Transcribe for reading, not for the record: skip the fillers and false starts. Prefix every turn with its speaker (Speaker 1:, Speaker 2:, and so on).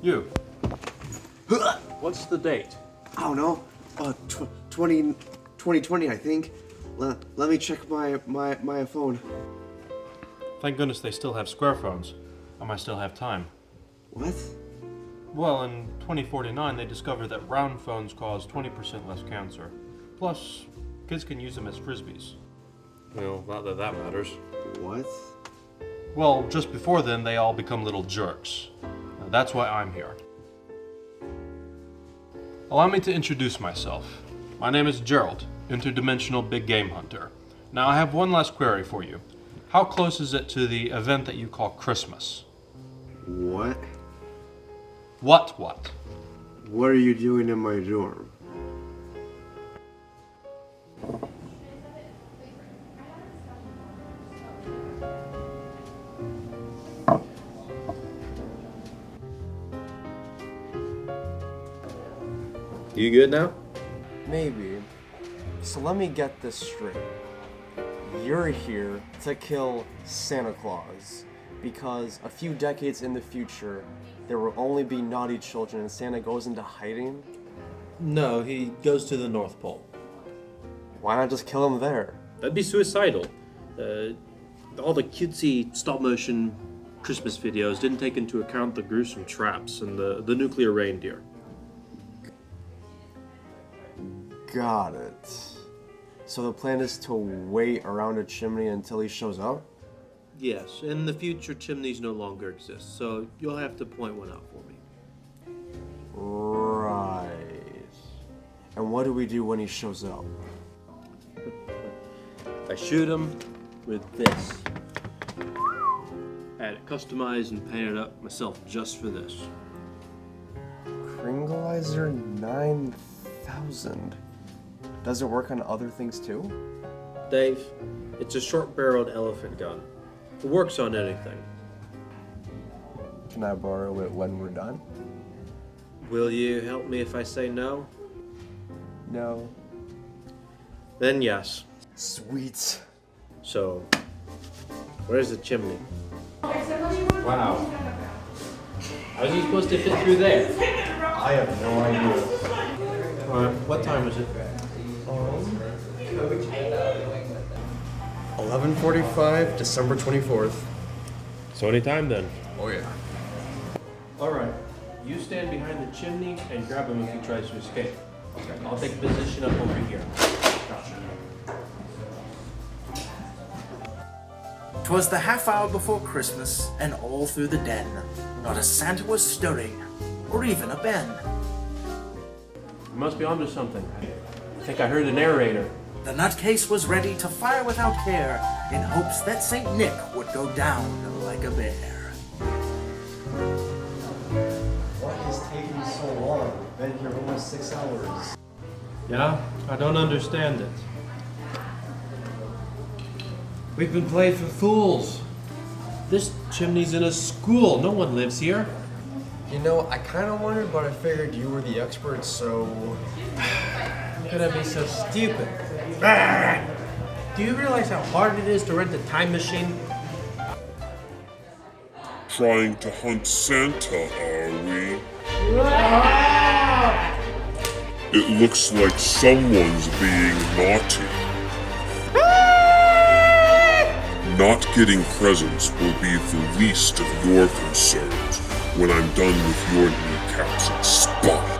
Speaker 1: You. What's the date?
Speaker 2: I don't know. 2020, I think. Let me check my phone.
Speaker 1: Thank goodness they still have square phones. I might still have time.
Speaker 2: What?
Speaker 1: Well, in 2049, they discovered that round phones cause 20% less cancer. Plus, kids can use them as frisbees. Well, not that that matters.
Speaker 2: What?
Speaker 1: Well, just before then, they all become little jerks. That's why I'm here. Allow me to introduce myself. My name is Gerald, interdimensional big game hunter. Now, I have one last query for you. How close is it to the event that you call Christmas?
Speaker 2: What?
Speaker 1: What?
Speaker 2: What are you doing in my dorm?
Speaker 3: You good now?
Speaker 4: Maybe. So let me get this straight. You're here to kill Santa Claus because a few decades in the future, there will only be naughty children and Santa goes into hiding?
Speaker 3: No, he goes to the North Pole.
Speaker 4: Why not just kill him there?
Speaker 3: That'd be suicidal. All the cutesy stop-motion Christmas videos didn't take into account the gruesome traps and the nuclear reindeer.
Speaker 4: Got it. So the plan is to wait around a chimney until he shows up?
Speaker 3: Yes, in the future chimneys no longer exist, so you'll have to point one out for me.
Speaker 4: Right. And what do we do when he shows up?
Speaker 3: I shoot him with this. I had it customized and painted up myself just for this.
Speaker 4: Kringleiser 9000. Does it work on other things too?
Speaker 3: Dave, it's a short-barreled elephant gun. It works on anything.
Speaker 4: Can I borrow it when we're done?
Speaker 3: Will you help me if I say no?
Speaker 4: No.
Speaker 3: Then yes.
Speaker 4: Sweet.
Speaker 3: So, where's the chimney?
Speaker 1: Wow.
Speaker 3: How's he supposed to fit through there?
Speaker 4: I have no idea.
Speaker 3: Alright, what time is it?
Speaker 4: 11:45, December 24th.
Speaker 3: So anytime then.
Speaker 4: Oh yeah.
Speaker 3: Alright, you stand behind the chimney and grab him if he tries to escape. Okay. I'll take position up over here. Gotcha.
Speaker 5: 'Twas the half hour before Christmas, and all through the den, not a Santa was stirring, or even a Ben.
Speaker 3: You must be onto something. I think I heard the narrator.
Speaker 5: The nutcase was ready to fire without care, in hopes that Saint Nick would go down like a bear.
Speaker 4: What is taking so long? We've been here almost 6 hours.
Speaker 3: Yeah, I don't understand it. We've been played for fools. This chimney's in a school. No one lives here.
Speaker 4: You know, I kind of wondered, but I figured you were the expert, so...
Speaker 3: How could I be so stupid? Do you realize how hard it is to rent a time machine?
Speaker 6: Trying to hunt Santa, are we? It looks like someone's being naughty. Not getting presents will be the least of your concerns when I'm done with your kneecaps and spine.